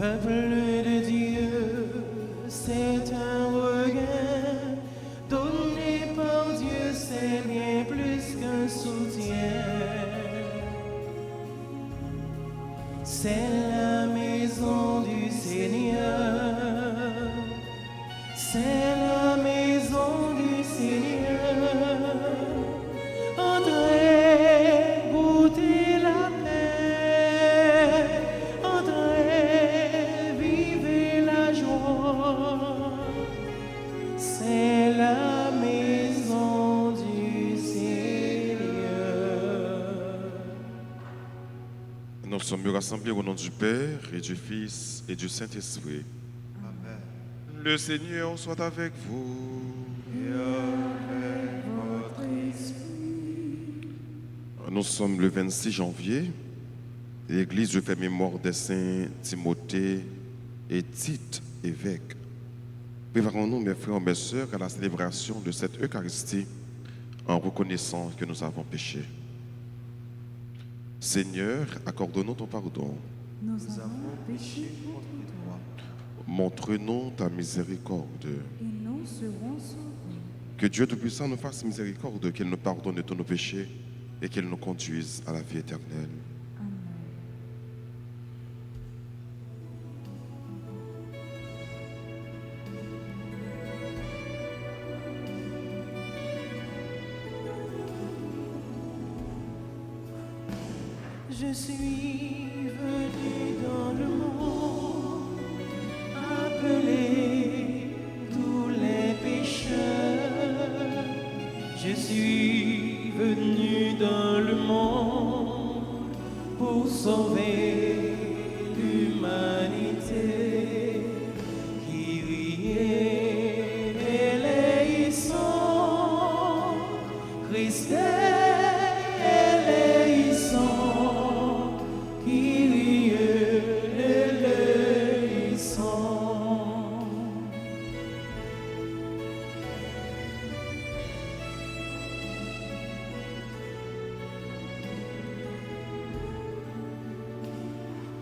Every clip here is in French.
peuple de Dieu, c'est un regain donné par Dieu, c'est bien plus qu'un soutien. C'est la maison du Seigneur, c'est la maison du Seigneur. Entrez, goûtez la paix, entrez, vivez la joie. C'est la maison du Seigneur. Nous sommes rassemblés au nom du Père et du Fils et du Saint-Esprit. Amen. Le Seigneur soit avec vous. Et avec votre esprit. Nous sommes le 26 janvier. L'Église fait mémoire des saints Timothée et Tite, évêques. Préparons-nous, mes frères et mes sœurs, à la célébration de cette Eucharistie en reconnaissant que nous avons péché. Seigneur, accorde-nous ton pardon. Nous avons péché contre toi. Montre-nous ta miséricorde. Et nous serons sauvés. Que Dieu Tout-Puissant nous fasse miséricorde, qu'il nous pardonne de tous nos péchés et qu'il nous conduise à la vie éternelle. Amen. Je suis venu dans le monde appeler tous les pécheurs. Je suis venu dans le monde pour sauver l'humanité qui riait et les sont. Christ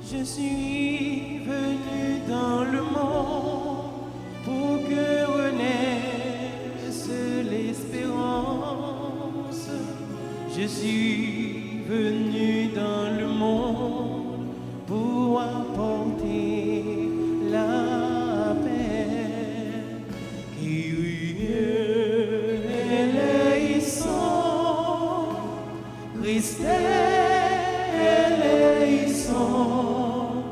je suis venu dans le monde pour que renaisse l'espérance. Je suis venu dans le monde pour apporter la paix qui les sont. Christ les sont,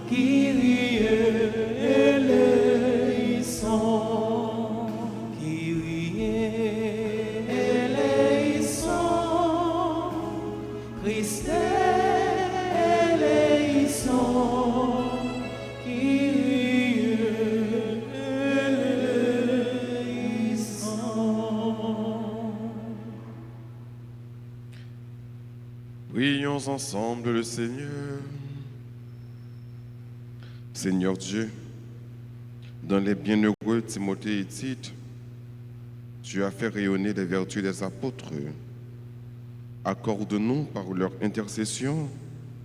qui les sont, qui les sont. Christ les sont, qui les sont. Prions ensemble le Seigneur. Seigneur Dieu, dans les bienheureux Timothée et Tite, tu as fait rayonner les vertus des apôtres. Accorde-nous par leur intercession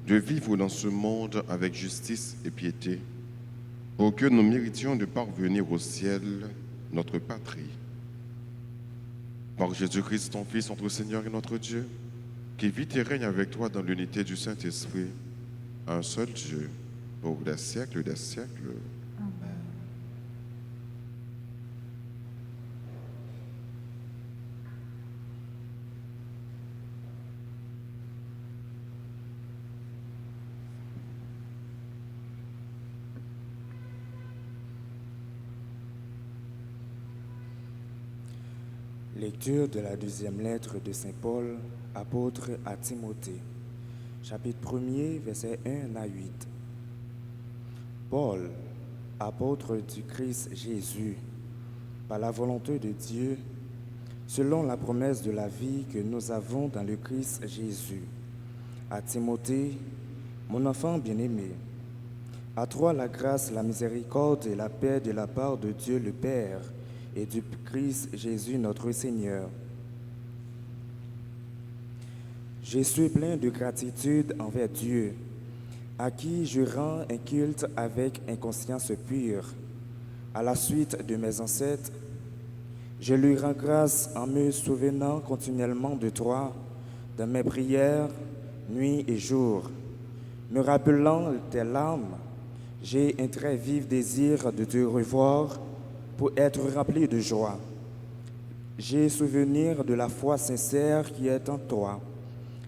de vivre dans ce monde avec justice et piété, pour que nous méritions de parvenir au ciel, notre patrie. Par Jésus-Christ, ton Fils, notre Seigneur et notre Dieu, qui vit et règne avec toi dans l'unité du Saint-Esprit, un seul Dieu, pour les siècles des siècles. Amen. Lecture de la deuxième lettre de Saint Paul, apôtre à Timothée, chapitre 1er, versets 1 à 8. Paul, apôtre du Christ Jésus, par la volonté de Dieu, selon la promesse de la vie que nous avons dans le Christ Jésus, à Timothée, mon enfant bien-aimé, à toi la grâce, la miséricorde et la paix de la part de Dieu le Père et du Christ Jésus notre Seigneur. Je suis plein de gratitude envers Dieu à qui je rends un culte avec une conscience pure. À la suite de mes ancêtres, je lui rends grâce en me souvenant continuellement de toi, dans mes prières, nuit et jour. Me rappelant tes larmes, j'ai un très vif désir de te revoir pour être rempli de joie. J'ai souvenir de la foi sincère qui est en toi.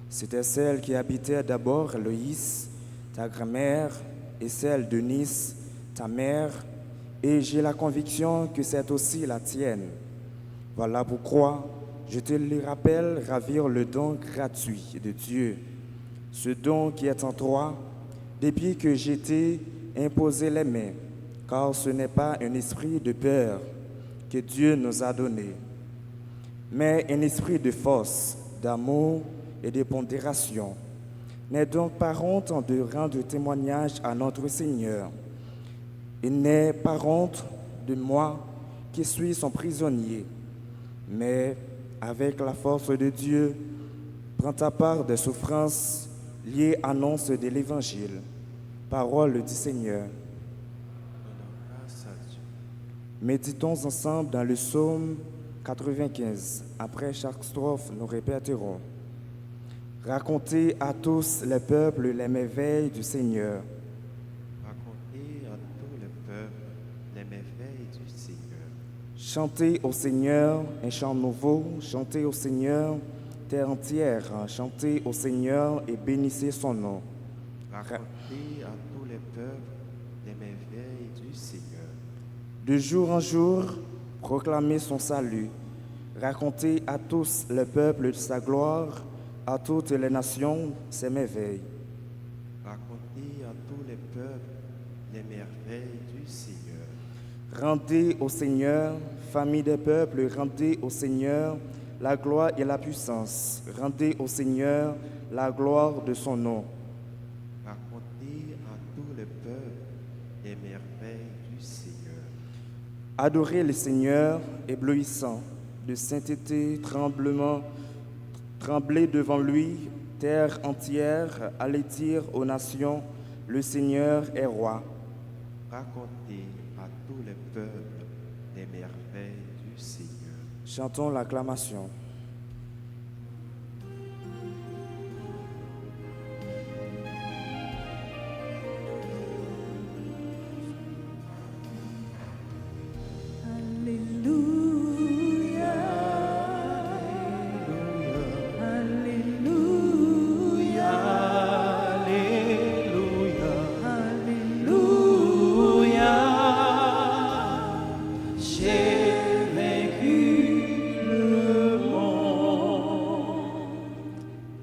C'était celle qui habitait d'abord Loïs, ta grand-mère, et celle de Nice, ta mère, et j'ai la conviction que c'est aussi la tienne. Voilà pourquoi je te le rappelle, ravir le don gratuit de Dieu, ce don qui est en toi depuis que j'étais imposé les mains, car ce n'est pas un esprit de peur que Dieu nous a donné, mais un esprit de force, d'amour et de pondération. N'aie donc pas honte de rendre témoignage à notre Seigneur. Et n'aie pas honte de moi qui suis son prisonnier, mais avec la force de Dieu, prends ta part des souffrances liées à l'annonce de l'Évangile. Parole du Seigneur. Grâce à Dieu. Méditons ensemble dans le psaume 95. Après chaque strophe, nous répéterons. Racontez à tous les peuples les merveilles du Seigneur. Racontez à tout le peuple les merveilles du Seigneur. Chantez au Seigneur un chant nouveau, chantez au Seigneur, terre entière, chantez au Seigneur et bénissez son nom. Racontez à tous les peuples les merveilles du Seigneur. De jour en jour, proclamez son salut. Racontez à tous les peuples de sa gloire, à toutes les nations ses merveilles. Racontez à tous les peuples les merveilles du Seigneur. Rendez au Seigneur, famille des peuples, rendez au Seigneur la gloire et la puissance. Rendez au Seigneur la gloire de son nom. Racontez à tous les peuples les merveilles du Seigneur. Adorez le Seigneur, éblouissant, de sainteté, tremblez devant lui, terre entière, allez dire aux nations, le Seigneur est roi. Racontez à tous les peuples les merveilles du Seigneur. Chantons l'acclamation. Alléluia, Alléluia, Alléluia. Alléluia. J'ai vaincu le monde.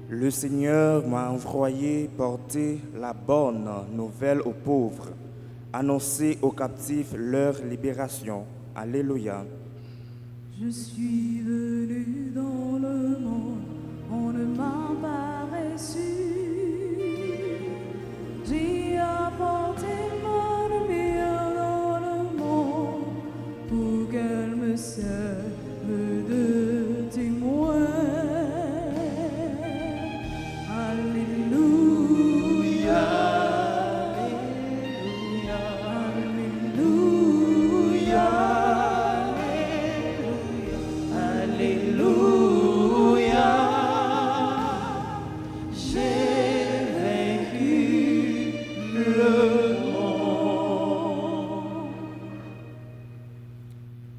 Le Seigneur m'a envoyé porter la bonne nouvelle aux pauvres, annoncer aux captifs leur libération. Alléluia. Je suis venu dans le monde, on ne m'a pas reçu. J'ai apporté mon lumière dans le monde pour qu'elle me serve de témoin. Alléluia, Alléluia, Alléluia. J'ai vaincu le monde.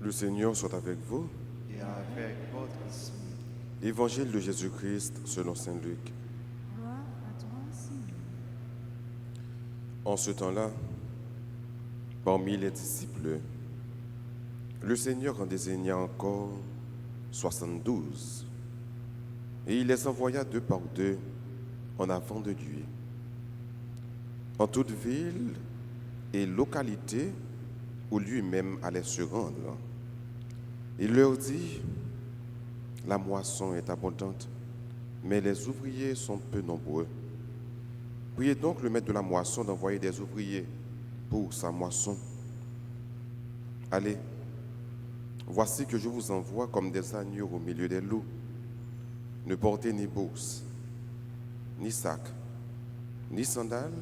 Le Seigneur soit avec vous. Et avec votre esprit. Évangile de Jésus-Christ selon saint Luc. gloire à toi, Seigneur. En ce temps-là, parmi les disciples, le Seigneur en désigna encore 72, et il les envoya deux par deux en avant de lui. En toute ville et localité où lui-même allait se rendre, il leur dit, la moisson est abondante, mais les ouvriers sont peu nombreux. Priez donc le maître de la moisson d'envoyer des ouvriers pour sa moisson. Allez, voici que je vous envoie comme des agneaux au milieu des loups. Ne portez ni bourse, ni sac, ni sandales,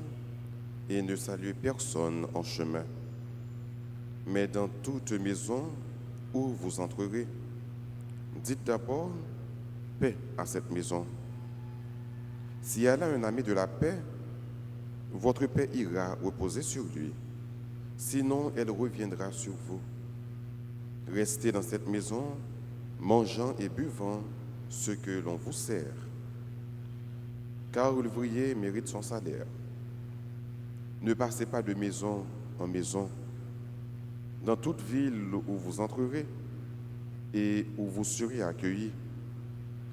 et ne saluez personne en chemin. Mais dans toute maison où vous entrerez, dites d'abord paix à cette maison. Si elle a un ami de la paix, votre paix ira reposer sur lui. Sinon, elle reviendra sur vous. Restez dans cette maison, mangeant et buvant ce que l'on vous sert. Car l'ouvrier mérite son salaire. Ne passez pas de maison en maison. Dans toute ville où vous entrerez et où vous serez accueillis,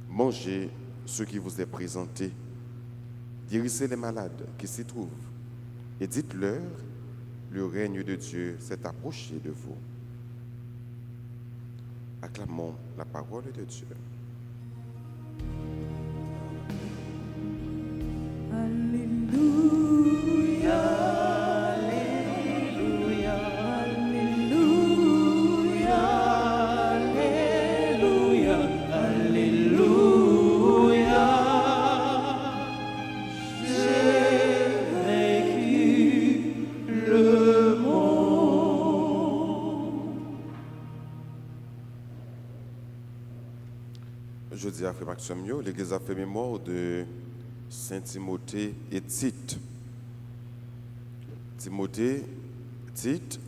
mangez ce qui vous est présenté. Guérissez les malades qui s'y trouvent et dites-leur, le règne de Dieu s'est approché de vous. Acclamons la parole de Dieu. Alléluia, Alléluia, Alléluia, Alléluia, Alléluia. J'ai vaincu le monde. Jeudi à Maxime, l'Église a fait mémoire de Saint Timothée et Tite. Timothée, Tite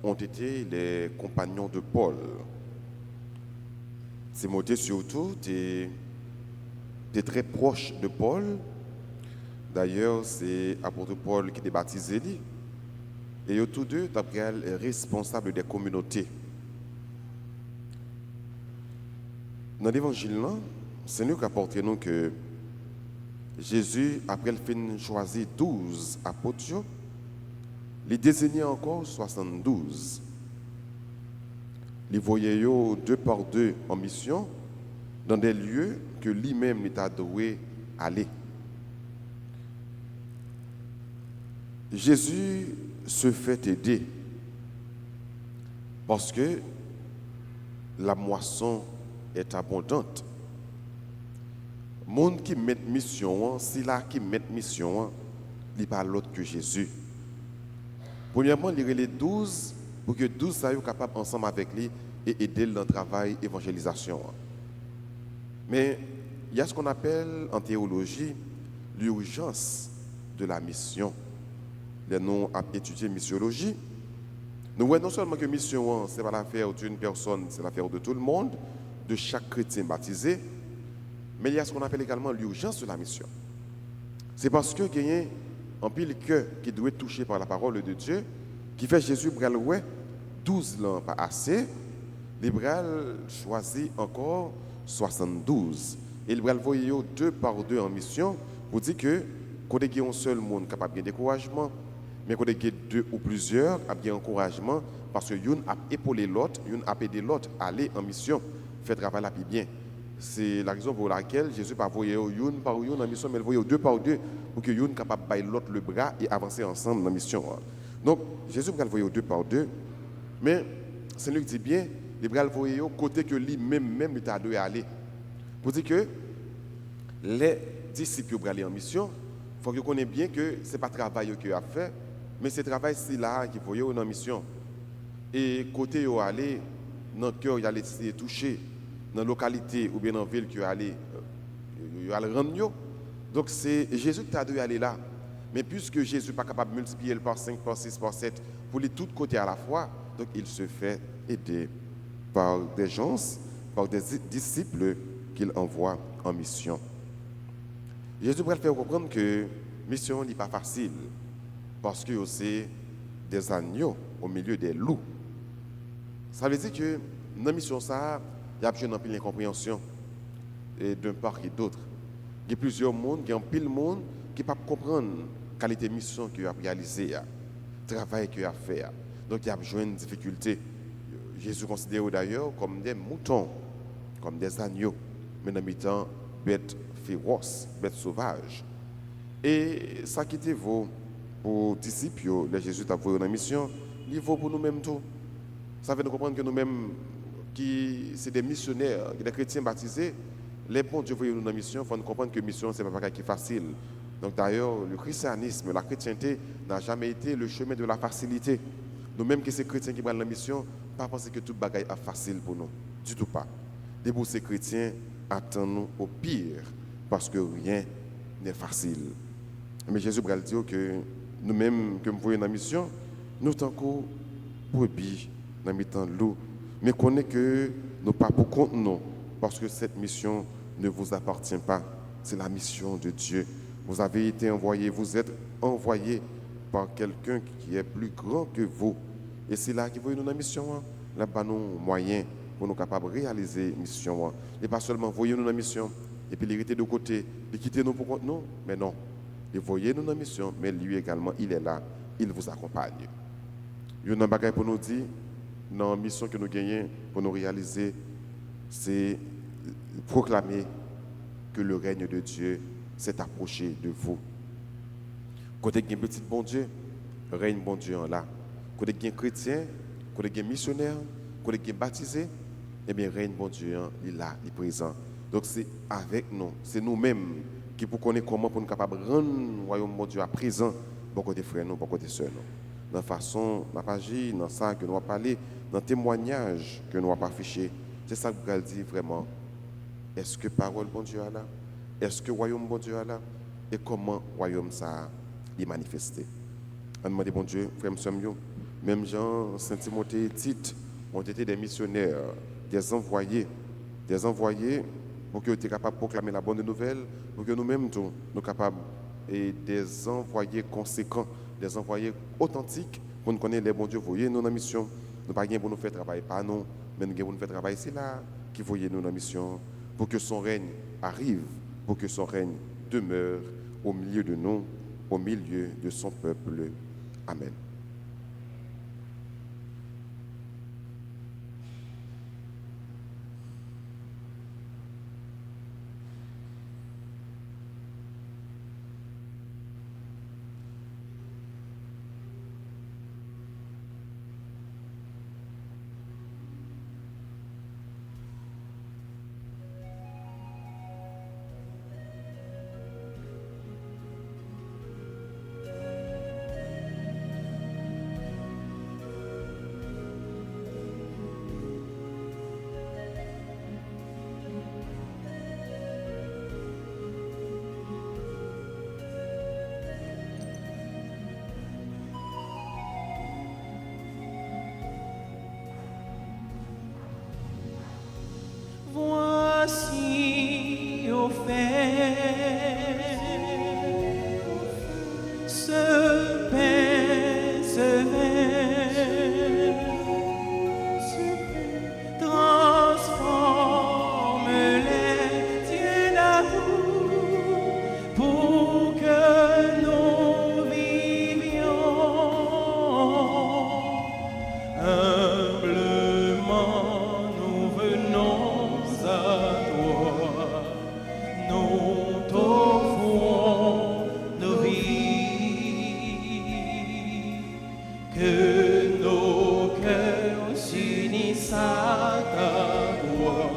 ont été les compagnons de Paul. Timothée surtout était très proche de Paul. D'ailleurs, c'est l'apôtre Paul qui était baptisé. Et eux tous deux étaient responsables des communautés. Dans l'évangile, c'est nous qui apportons nous que Jésus, après le fin choisi 12 apôtres, il désignait encore 72. Il voyait deux par deux en mission dans des lieux que lui-même était doué aller. Jésus se fait aider parce que la moisson est abondante. Monde qui met mission, c'est là qui met mission, il pas l'autre que Jésus. Premièrement, il y a les 12 pour que 12 soient capables ensemble avec lui et aider dans le travail évangélisation. Mais il y a ce qu'on appelle en théologie l'urgence de la mission. Les noms à étudier missiologie. Nous voyons non seulement que mission, ce n'est pas l'affaire d'une personne, c'est l'affaire de tout le monde, de chaque chrétien baptisé. Mais il y a ce qu'on appelle également l'urgence de la mission. C'est parce que il y a un pile cœur qui doit être touché par la parole de Dieu, qui fait Jésus bral ouais 12 ans pas assez, il bral choisit encore 72. Et il bral voyer deux par deux en mission pour dire que quand il y a un seul monde capable de découragement, mais quand il y a deux ou plusieurs, il y a encouragement parce que l'un a épaulé l'autre, l'un a aidé l'autre à aller en mission, faire travail la plus bien. C'est la raison pour laquelle Jésus n'a pas voyé une par une dans la mission, mais il voyait deux par deux pour que une capable de bailler l'autre le bras et avancer ensemble dans la mission. Donc, Jésus va le voir deux par deux, mais c'est lui qui dit bien, il va le voir côté que lui-même il t'a dû aller. Pour dire que les disciples vont aller en mission, il faut que vous connaissiez bien que ce n'est pas le travail qu'il a fait, mais c'est le travail là qui faut aller en mission. Et côté où aller, dans le cœur, il a laissé toucher. Dans la localité ou bien dans la ville qui est allé, il va le rendre. Donc c'est Jésus qui a dû aller là. Mais puisque Jésus n'est pas capable de multiplier par 5, par 6, par 7, pour les tous côtés à la fois, donc il se fait aider par des gens, par des disciples qu'il envoie en mission. Jésus va faire comprendre que la mission n'est pas facile, parce que c'est des agneaux au milieu des loups. Ça veut dire que dans la mission, ça, il y a besoin d'une incompréhension d'un part et d'autre. Il y a plusieurs mondes, il y a un pile monde qui ne peuvent pas comprendre la qualité de mission qu'il a réalisée, le travail qu'il a fait. Donc il y a besoin de difficultés. Jésus considère d'ailleurs comme des moutons, comme des agneaux, mais en même temps bêtes féroces, bêtes sauvages. Et ça qui était vaut pour les disciples, les Jésus t'a envoyé dans la mission, il vaut pour nous-mêmes tout. Ça veut nous comprendre que nous-mêmes, qui c'est des missionnaires, des chrétiens baptisés, les bons Dieu voyez nous dans la mission, il faut nous comprendre que la mission, ce n'est pas quelque chose qui est facile. Donc d'ailleurs, le christianisme, la chrétienté n'a jamais été le chemin de la facilité. Nous-mêmes qui sommes chrétiens qui prennent la mission, pas penser que tout bagaille est facile pour nous. Du tout pas. Des pour ces chrétiens, attendons-nous au pire, parce que rien n'est facile. Mais Jésus va dire que nous-mêmes, que nous voyons dans la mission, nous sommes encore brebis dans le temps de l'eau. Mais connaissez que nous pas pour compte nous, parce que cette mission ne vous appartient pas. C'est la mission de Dieu. Vous avez été envoyé, vous êtes envoyé par quelqu'un qui est plus grand que vous. Et c'est là qu'il voit nous dans la mission. Là, nous moyens pour nous capables de réaliser la mission. Et pas seulement voyez nous dans la mission, et puis l'hériter de côté, de quitter nous pour compte nous, mais non. Et voyez nous dans la mission, mais lui également, il est là, il vous accompagne. Il y a un bagage pour nous dire, dans la mission que nous gagnons, pour nous réaliser, c'est proclamer que le règne de Dieu s'est approché de vous. Côté qui est petit bon Dieu, règne bon Dieu en là. Côté qui est chrétien, côté qui est missionnaire, côté qui est baptisé, eh bien règne bon Dieu, il est là, il est présent. Donc c'est avec nous, c'est nous-mêmes qui pour connaître comment pour nous capables de rendre le royaume bon Dieu à présent, pour côté frères nous, pour côté sœurs nous. Dans la façon, dans la page, dans ça que nous avons parlé, dans le témoignage que nous avons affiché, c'est ça que vous dit vraiment. Est-ce que parole bon Dieu est là? Est-ce que royaume bon Dieu est là? Et comment royaume ça est manifesté? On demande bon Dieu, frère Samuel, même Jean, Saint Timothée et Tite ont été des missionnaires, des envoyés pour que nous soyons capables de proclamer la bonne nouvelle, pour que nous-mêmes nous soyons capables et des envoyés conséquents, des envoyés authentiques pour nous connaître les bons dieux. Voyez nous dans la mission, nous pas pour nous faire travailler par nous, mais nous pour nous faire travailler c'est là qui voyez nous dans la mission pour que son règne arrive, pour que son règne demeure au milieu de nous, au milieu de son peuple. Amen. Voici offert ce pain, ce vin, transforme les dieux d'amour pour que nous vivions humblement. Nous venons à toi, nous t'offrons nos vies, que nos cœurs s'unissent à ta voix,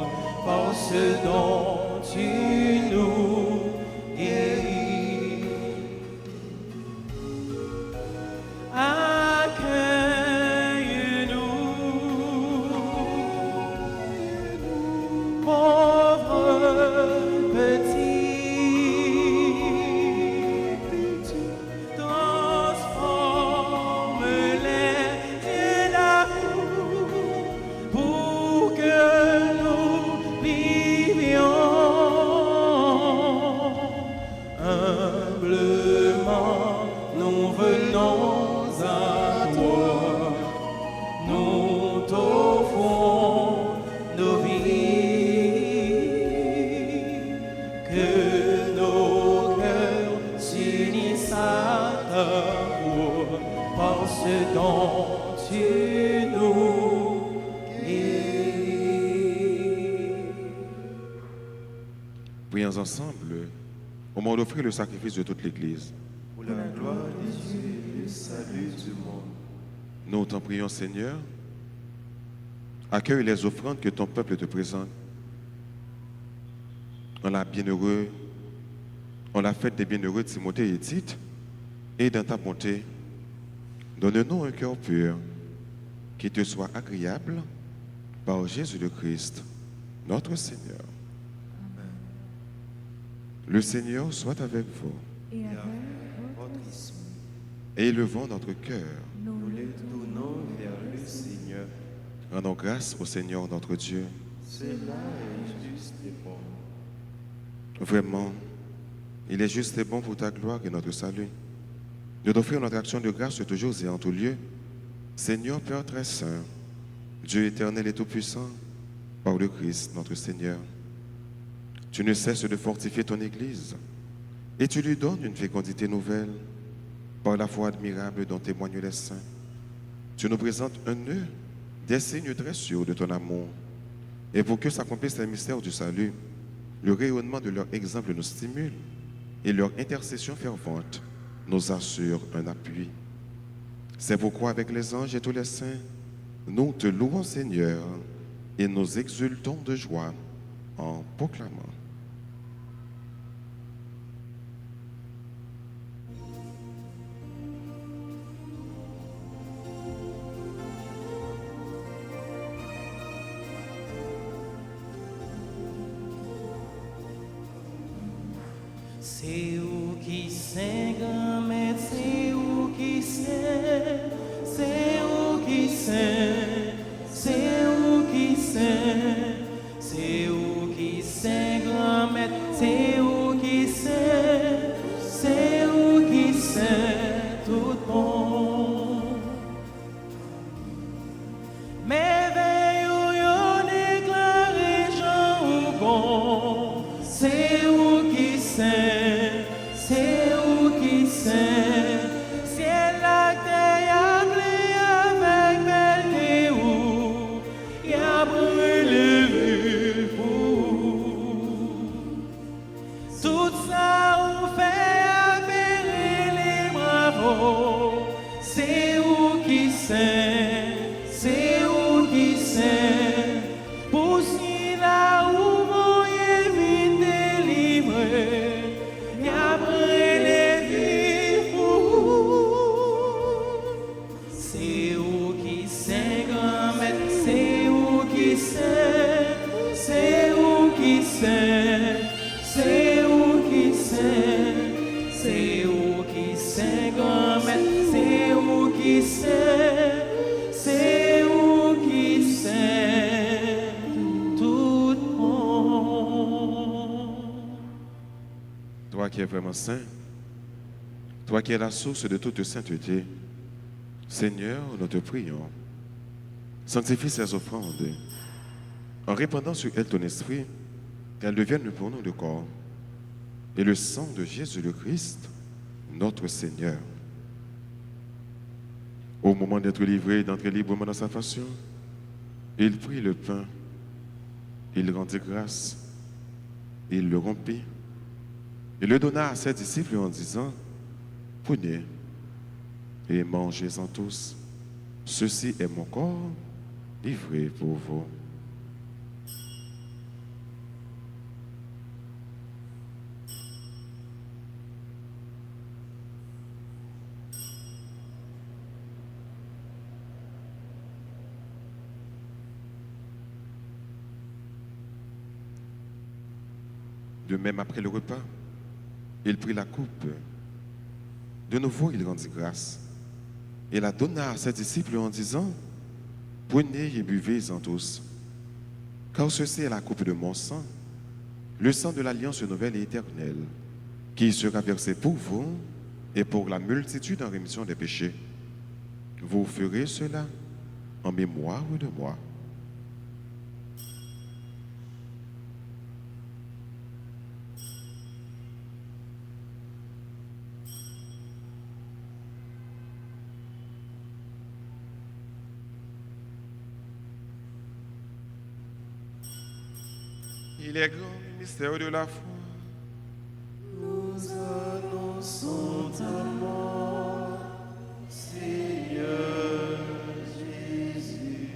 par ce dont tu nous guéris. Accueille-nous, pauvres petits, transforme-les dieux d'amour pour que nous vivions humblement. Nous venons à toi, nous t'offrons nos vies, que nos cœurs s'unissent à ta voix, par ce dont tu nous guéris. Prions ensemble au moment d'offrir le sacrifice de toute l'Église. Pour la gloire de Dieu et le salut du monde. Nous t'en prions, Seigneur. Accueille les offrandes que ton peuple te présente. En la bienheureux en la fête des bienheureux Timothée et Tite, et dans ta bonté, donne-nous un cœur pur qui te soit agréable par Jésus le Christ, notre Seigneur. Le Seigneur soit avec vous. Et avec Votre esprit, Et élevons notre cœur. nous les tournons vers le Seigneur. Rendons grâce au Seigneur notre Dieu. Cela est juste et bon. Vraiment, il est juste et bon pour ta gloire et notre salut de t'offrir notre action de grâce toujours et en tout lieu. Seigneur Père très saint, Dieu éternel et tout-puissant, par le Christ notre Seigneur, tu ne cesses de fortifier ton Église et tu lui donnes une fécondité nouvelle par la foi admirable dont témoignent les saints. Tu nous présentes un nœud des signes très sûrs de ton amour, et pour que s'accomplisse les mystères du salut, le rayonnement de leur exemple nous stimule et leur intercession fervente nous assure un appui. C'est pourquoi avec les anges et tous les saints, nous te louons Seigneur et nous exultons de joie en proclamant. C'est où qui sait, grand-mère, c'est où qui sait, c'est où qui sait, c'est où qui sait, c'est où qui sait, grand-mère, c'est où qui sait, c'est où qui sait, tout bon. Merveille où yon déclaré Jean ou bon, c'est où qui sait, c'est où qui sait, ciel la terre a blé avec belle où, y a brûlé vu pour. Tout ça ou fait appeler les bravos, c'est où qui sait, c'est où qui sait, pour si là où voyez vite délivré, et après les vivre. C'est où qui sait, grand-mère, c'est où qui sait, c'est où qui sait, c'est où qui sait, c'est où qui sait, grand-mère, c'est où qui sait, c'est où qui sait, tout monde. Toi qui es vraiment saint, toi qui es la source de toute sainteté, Seigneur, nous te prions. Sanctifie ces offrandes en répandant sur elles ton esprit, qu'elles deviennent pour nous le corps et le sang de Jésus le Christ, notre Seigneur. Au moment d'être livré et d'entrer librement dans sa passion, il prit le pain, il rendit grâce, il le rompit et le donna à ses disciples en disant, prenez et mangez-en tous. Ceci est mon corps livré pour vous. De même, après le repas, il prit la coupe. De nouveau, il rendit grâce et la donna à ses disciples en disant, prenez et buvez-en tous, car ceci est la coupe de mon sang, le sang de l'alliance nouvelle et éternelle, qui sera versé pour vous et pour la multitude en rémission des péchés. Vous ferez cela en mémoire de moi. Il est grand le mystère de la foi. Nous annonçons ta mort, Seigneur Jésus.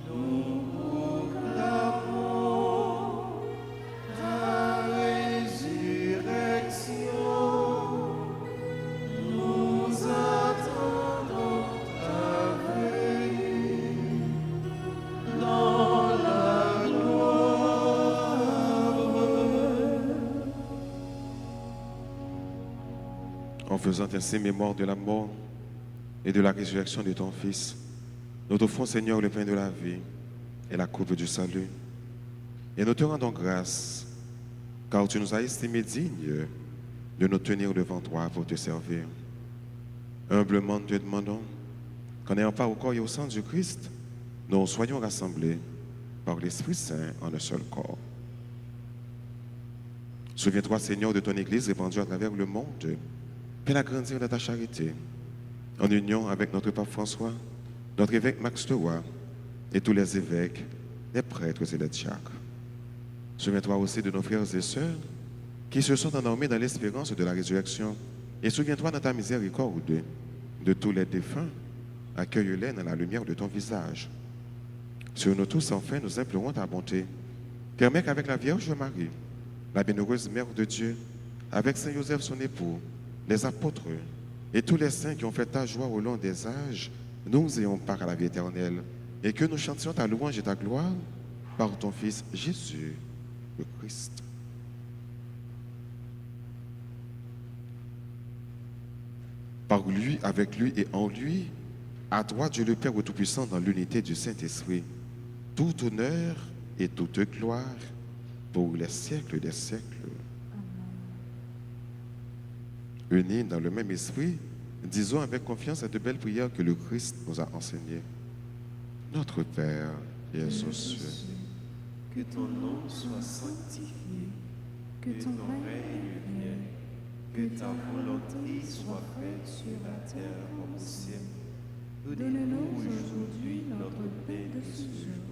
Nous proclamons ta résurrection en faisant ainsi mémoire de la mort et de la résurrection de ton Fils, nous t'offrons, Seigneur, le pain de la vie et la coupe du salut. Et nous te rendons grâce, car tu nous as estimés dignes de nous tenir devant toi pour te servir. Humblement, nous te demandons qu'en ayant part au corps et au sang du Christ, nous soyons rassemblés par l'Esprit Saint en un seul corps. Souviens-toi, Seigneur, de ton Église répandue à travers le monde. Fais-la grandir dans ta charité, en union avec notre pape François, notre évêque Max Leroy et tous les évêques, les prêtres et les diacres. Souviens-toi aussi de nos frères et sœurs qui se sont endormis dans l'espérance de la résurrection. Et souviens-toi dans ta miséricorde de tous les défunts. Accueille-les dans la lumière de ton visage. Sur nous tous, enfin, nous implorons ta bonté. Permets qu'avec la Vierge Marie, la bienheureuse Mère de Dieu, avec Saint Joseph son époux, les apôtres et tous les saints qui ont fait ta joie au long des âges, nous ayons part à la vie éternelle et que nous chantions ta louange et ta gloire par ton Fils Jésus, le Christ. Par lui, avec lui et en lui, à toi, Dieu le Père Tout-Puissant, dans l'unité du Saint-Esprit, tout honneur et toute gloire pour les siècles des siècles. Unis dans le même esprit, disons avec confiance cette belle prière que le Christ nous a enseignée. Notre Père qui es aux cieux, que ton nom soit sanctifié, que ton règne vienne, que ta volonté soit faite sur la terre comme au ciel. Donne-nous aujourd'hui notre pain de ce jour.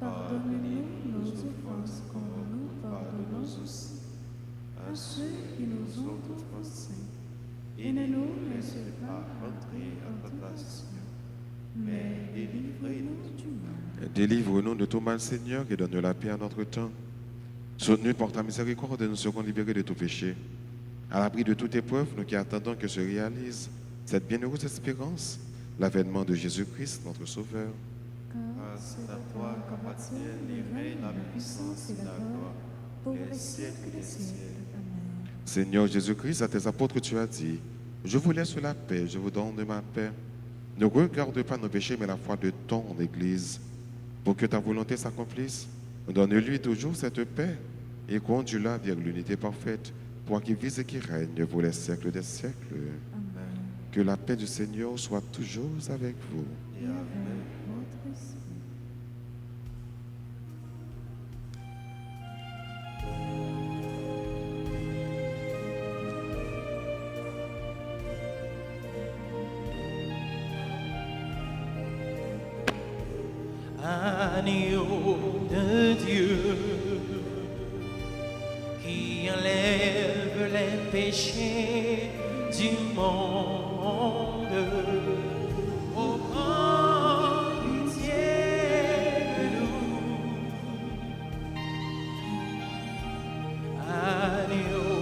Pardonne-nous nos offenses comme nous pardonnons aussi à ceux qui nous ont offensés. Et ne nous laisse pas entrer en tentation, mais délivre-nous du mal. délivre-nous de tout mal, Seigneur, et donne la paix à notre temps. Soutenu par ta miséricorde, nous serons libérés de tout péché. À l'abri de toute épreuve, nous qui attendons que se réalise cette bienheureuse espérance, l'avènement de Jésus-Christ, notre Sauveur. Grâce à toi qu'appartiennent les règnes, la puissance et la gloire, pour les siècles des siècles. Seigneur Jésus-Christ, à tes apôtres, tu as dit, je vous laisse la paix, je vous donne ma paix. Ne regarde pas nos péchés, mais la foi de ton Église. Pour que ta volonté s'accomplisse, donne-lui toujours cette paix et conduis-la vers l'unité parfaite, toi qui vis et qui règnes pour les siècles des siècles. Amen. Que la paix du Seigneur soit toujours avec vous. Et avec Votre esprit. Agneau de Dieu qui enlève les péchés du monde. Oh, prends pitié de nous. Agneau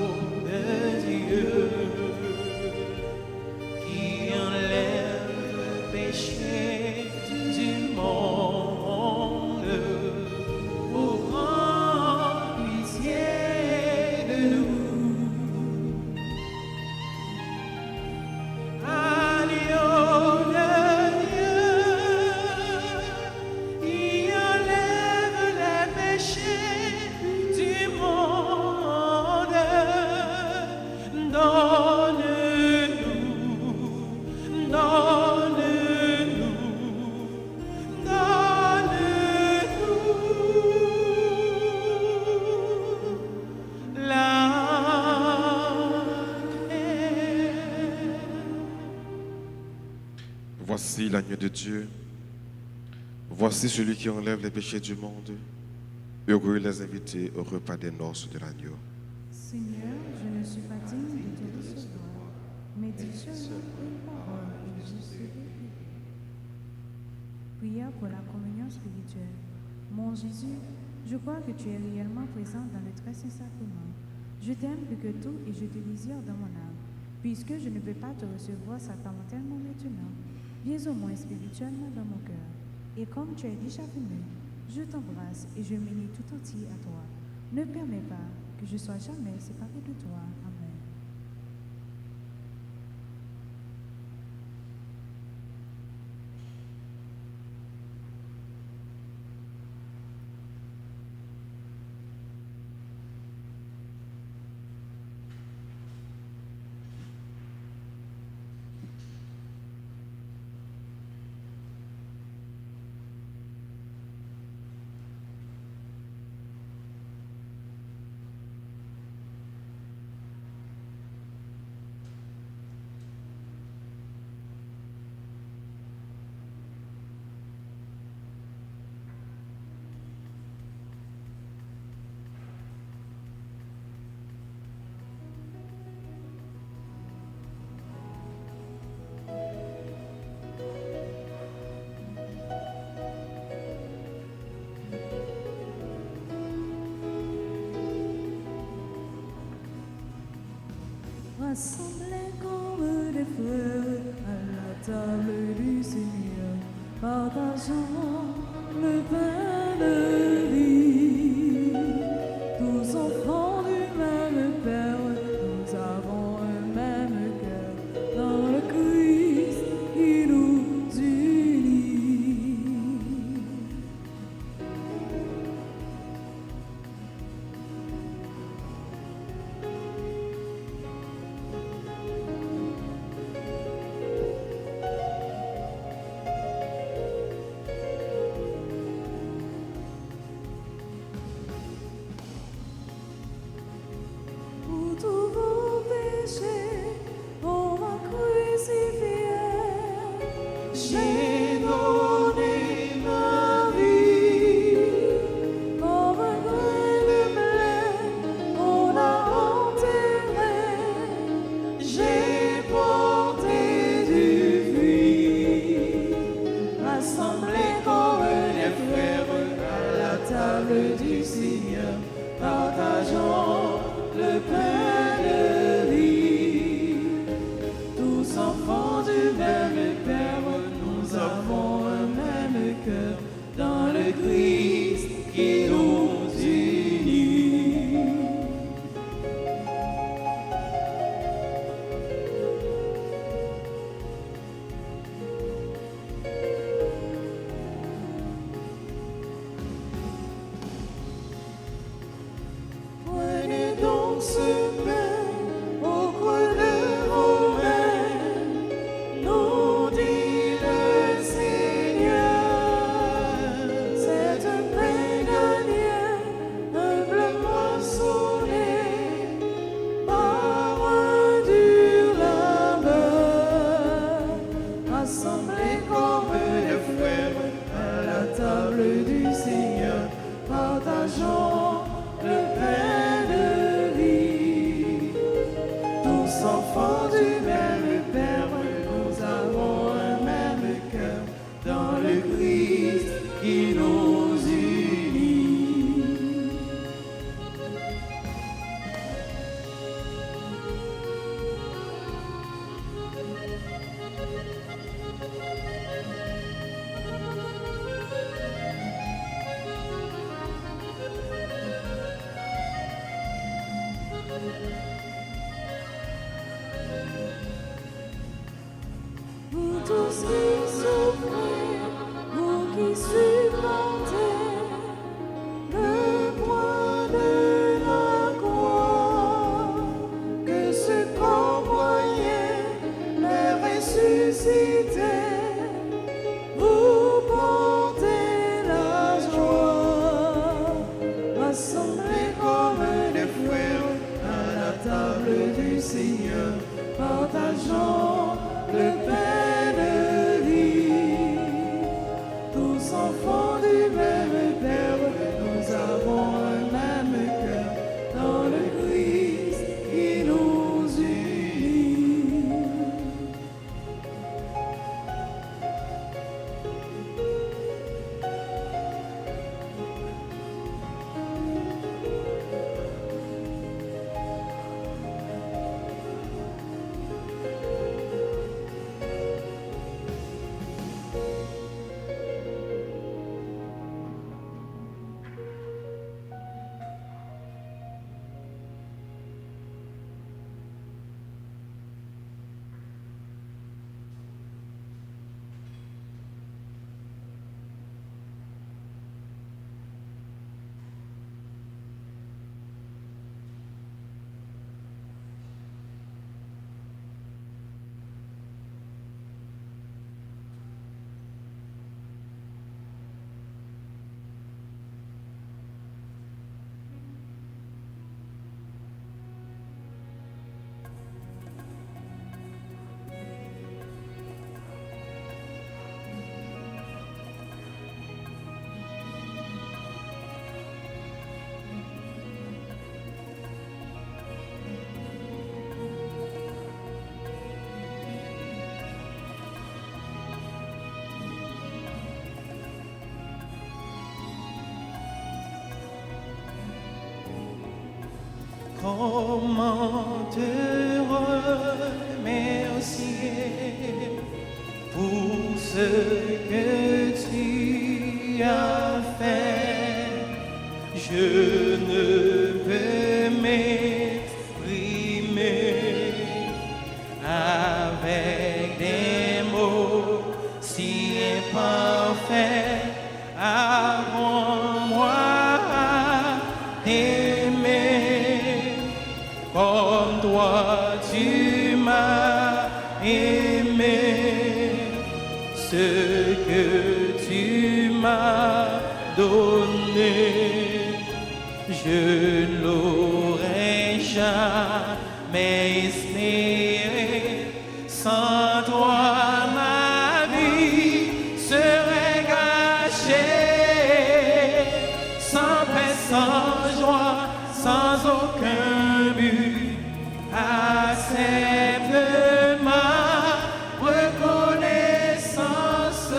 de Dieu qui enlève le péché du monde. Voici l'agneau de Dieu. Voici celui qui enlève les péchés du monde. Heureux les invités au repas des noces de l'agneau. Seigneur, je ne suis pas digne de te recevoir, mais dis seulement une parole et je serai guéri. Prière pour la communion spirituelle. Mon Jésus, je crois que tu es réellement présent dans le très saint sacrement. Je t'aime plus que tout et je te désire dans mon âme. Puisque je ne peux pas te recevoir sacramentellement maintenant, viens au moins spirituellement dans mon cœur. Et comme tu es déjà venu, je t'embrasse et je m'unis tout entier à toi. Ne permets pas que je sois jamais séparé de toi. Amen. Rassemblés comme des frères à la table du Seigneur, partageant le pain de vie. Tous enfants du même Père, nous avons un même cœur dans le Christ qui nous unit. Pour tous vos péchés, on m'a crucifié. J'ai donné ma vie. Comme un grain de blé, on a enterré. J'ai porté du fruit, rassemblés comme des frères à la table du Seigneur, partageons le pain de vie. Tous enfants du même Père, nous avons un même cœur dans le Christ qui nous unit. Prenez donc ce pain au creux de vos mains, nous dit le Seigneur. C'est un pain gagné, humblement sonné par un dur labeur. Rassemblés comme des frères à la table du Seigneur, partageons le pain de vie. Tous enfants du même Père, nous avons un même cœur dans le Christ qui nous unit. Vous tous qui souffrez, vous qui supportez Comment te remercier pour ce que tu as fait? Je ne peux m'exprimer avec des mots si imparfaits. Apprends-moi à t'aimer comme toi tu m'as aimé. Ce que tu m'as donné, je l'aurais jamais espéré. Sans toi, ma vie serait gâchée. Sans paix, sans joie, sans aucun but. Accepte ma reconnaissance,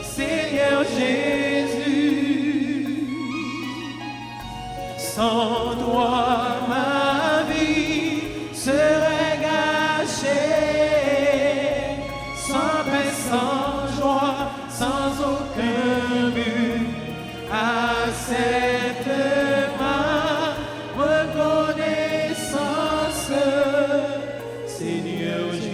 Seigneur Jésus. Sans toi, ma vie serait gâchée. Sans paix, sans joie, sans aucun but. Accepte ma reconnaissance, Seigneur Jésus.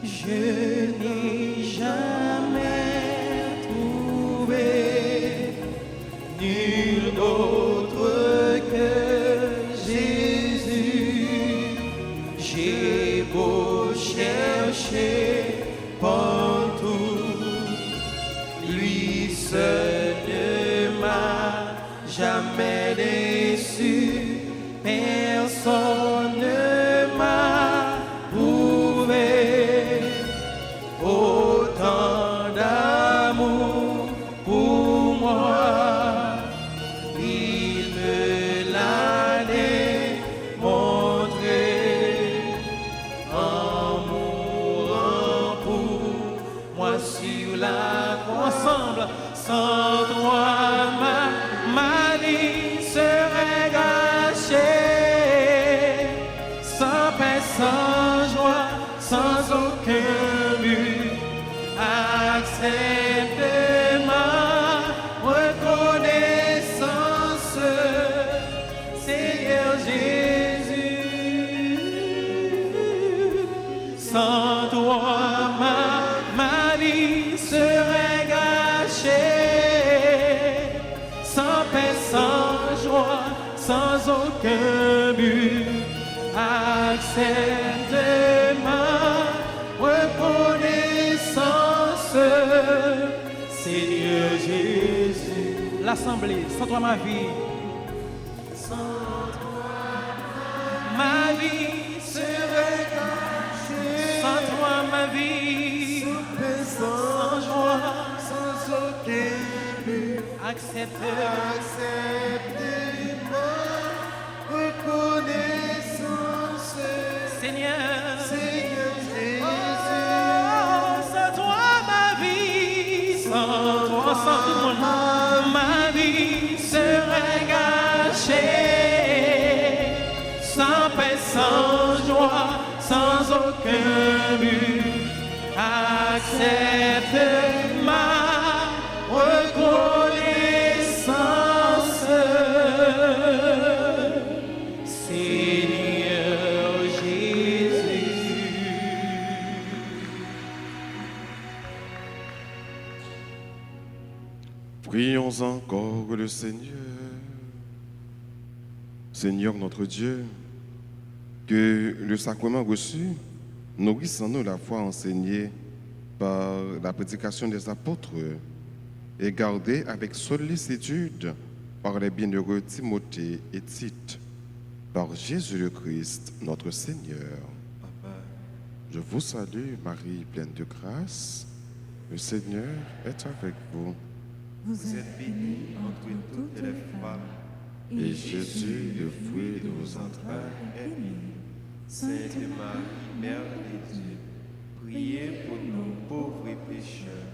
Je n'ai jamais trouvé nul autre que Jésus. J'ai beau chercher partout, lui seul ne m'a jamais déçu. Personne ne m'a prouvé autant d'amour pour moi. Il me l'a démontré en mourant pour moi sur la croix. Ensemble, sans toi, ma vie serait gâchée. Sans paix, sans joie, sans aucun but. Accepte ma reconnaissance, Seigneur Jésus. Sans toi, ma vie serait gâchée. Sans paix, sans joie, sans aucun but. Accepte ma reconnaissance, Seigneur Jésus. L'Assemblée, sans toi ma vie, sans toi ma vie serait gâchée. Sans toi ma vie, sans joie, sans aucun but. Accepte ma reconnaissance, Seigneur Jésus. Oh, sans toi ma vie, sans toi, sans tout le monde, ma vie serait gâchée. Sans paix, sans joie, sans aucun but. Accepte ma reconnaissance, Seigneur Jésus. Prions encore le Seigneur. Seigneur notre Dieu, que le sacrement reçu nourrisse en nous la foi enseignée par la prédication des apôtres et gardée avec sollicitude par les bienheureux Timothée et Tite, par Jésus le Christ, notre Seigneur. Papa, Je vous salue, Marie, pleine de grâce. Le Seigneur est avec vous. Vous êtes bénie entre toutes les femmes, et Jésus, le fruit de vos entrailles, est béni. Sainte Marie, Mère de Dieu, priez pour nous pauvres pécheurs,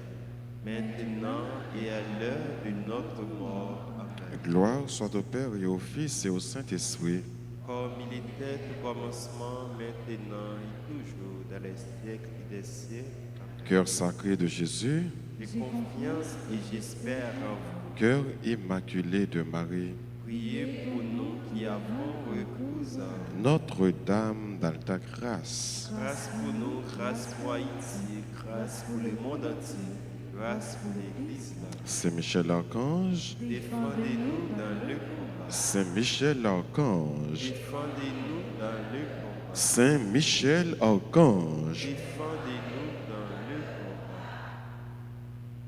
maintenant et à l'heure de notre mort. Amen. Gloire soit au Père et au Fils et au Saint-Esprit. Comme il était au commencement, maintenant et toujours, dans les siècles des siècles. Amen. Cœur sacré de Jésus, J'ai confiance et j'espère en vous. cœur immaculé de Marie, Priez pour nous qui avons recours à vous. Notre-Dame d'Alta Grâce, Grâce pour nous, grâce pour Haïti, grâce pour le monde entier, grâce pour l'Église. Saint Michel Archange, Défendez-nous dans le combat. Saint Michel Archange, Défendez-nous dans le combat. Saint Michel Archange. Défendez-nous dans le combat.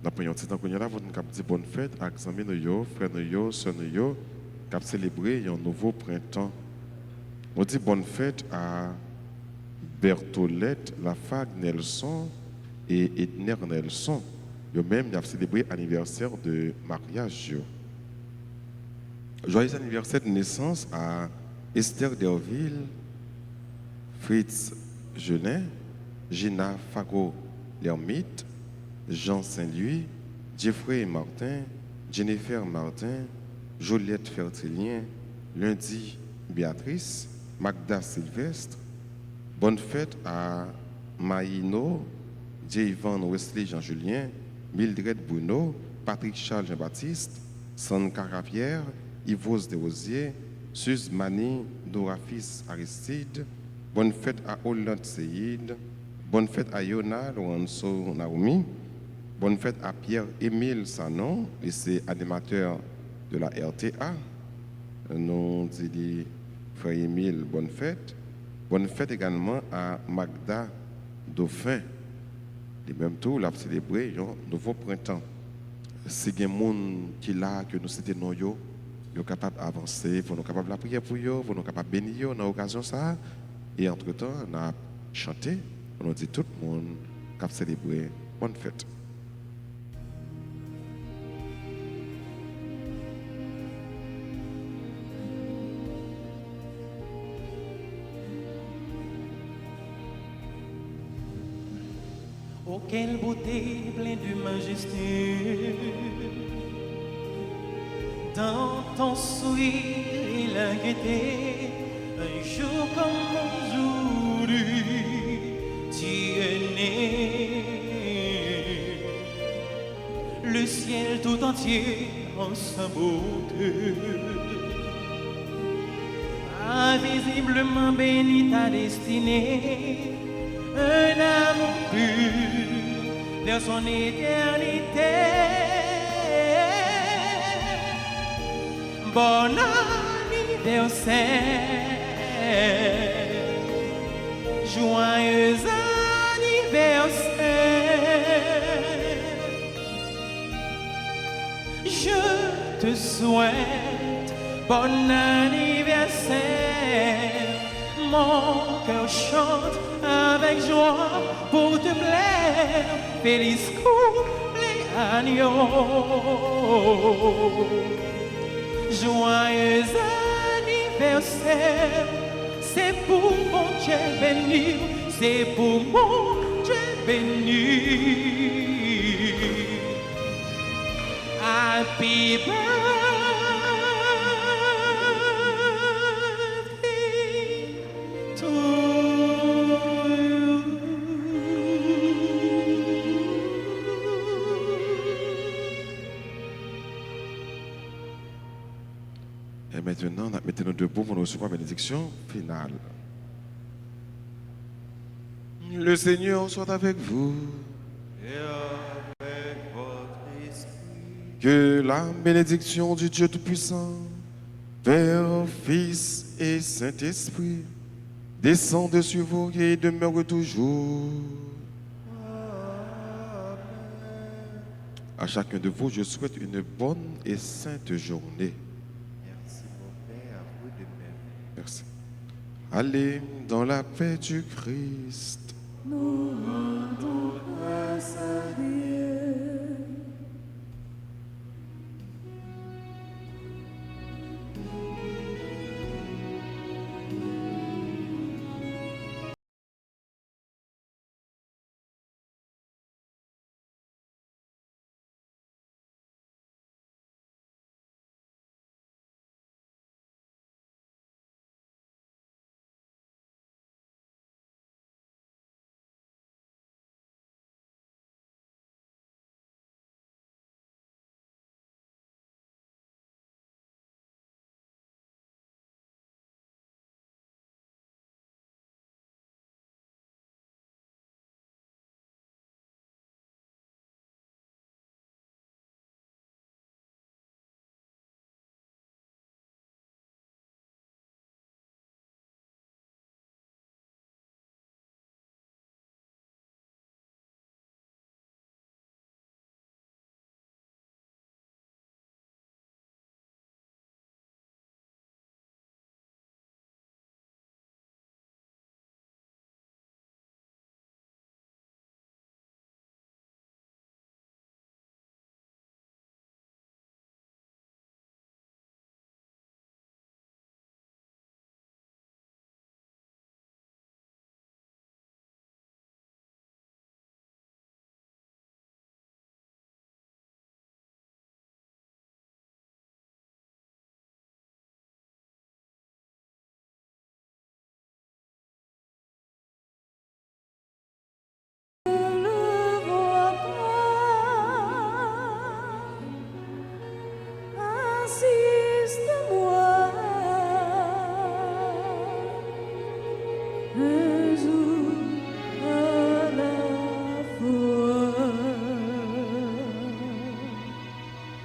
Nous prions petit temps qu'on y a là pour nous dire bonne fête avec les amis nous, frères nous, sœurs nous, qui célébrer un nouveau printemps. On dit bonne fête à Bertholette, Lafargue Nelson et Edner Nelson. Eux-mêmes, ils ont célébré l'anniversaire de mariage. Joyeux anniversaire de naissance à Esther Derville, Fritz Genet, Gina Fago-Lermite, Jean Saint-Louis, Jeffrey Martin, Jennifer Martin, Joliette Fertilien, Lundi Béatrice, Magda Sylvestre. Bonne fête à Maïno, J-Ivan Wesley Jean-Julien, Mildred Bruno, Patrick Charles Jean-Baptiste, Sancara Pierre, Yvos Desrosiers, Suze Mani, Dorafis Aristide. Bonne fête à Hollande Seyid. Bonne fête à Yona Lorenzo Naomi. Bonne fête à Pierre-Émile Sanon, et c'est animateur de la RTA. Nous dit frère Émile, bonne fête. Bonne fête également à Magda Dauphin. Et même tout, l'a célébré un nouveau printemps. Si il y a des gens qui là, que nous c'était non yo, nous sommes capables d'avancer, nous sommes capables de prier pour eux, nous sommes capables de bénir dans l'occasion ça. Et entre-temps, on a chanté, on a dit tout le monde qui a célébré bonne fête. Oh, quelle beauté, pleine de majesté. Dans ton sourire et la gaieté, un jour comme aujourd'hui, tu es né. Le ciel tout entier en sa beauté, invisiblement béni ta destinée. Un amour pur vers son éternité. Bon anniversaire, joyeux anniversaire. Je te souhaite bon anniversaire. Mon cœur chante avec joie pour te plaire. Feliz cumpleaños. Joyeux anniversaire. C'est pour mon Dieu béni. C'est pour mon Dieu béni. Happy birthday to you. Et maintenant, mettez-nous debout pour nous recevoir la bénédiction finale. Le Seigneur soit avec vous. Et avec votre esprit. Que la bénédiction du Dieu Tout-Puissant, Père, Fils et Saint-Esprit, descende sur vous et demeure toujours. À chacun de vous, je souhaite une bonne et sainte journée. Merci mon Père, à vous de même. Merci. Allez dans la paix du Christ. Nous rendons grâce à Dieu.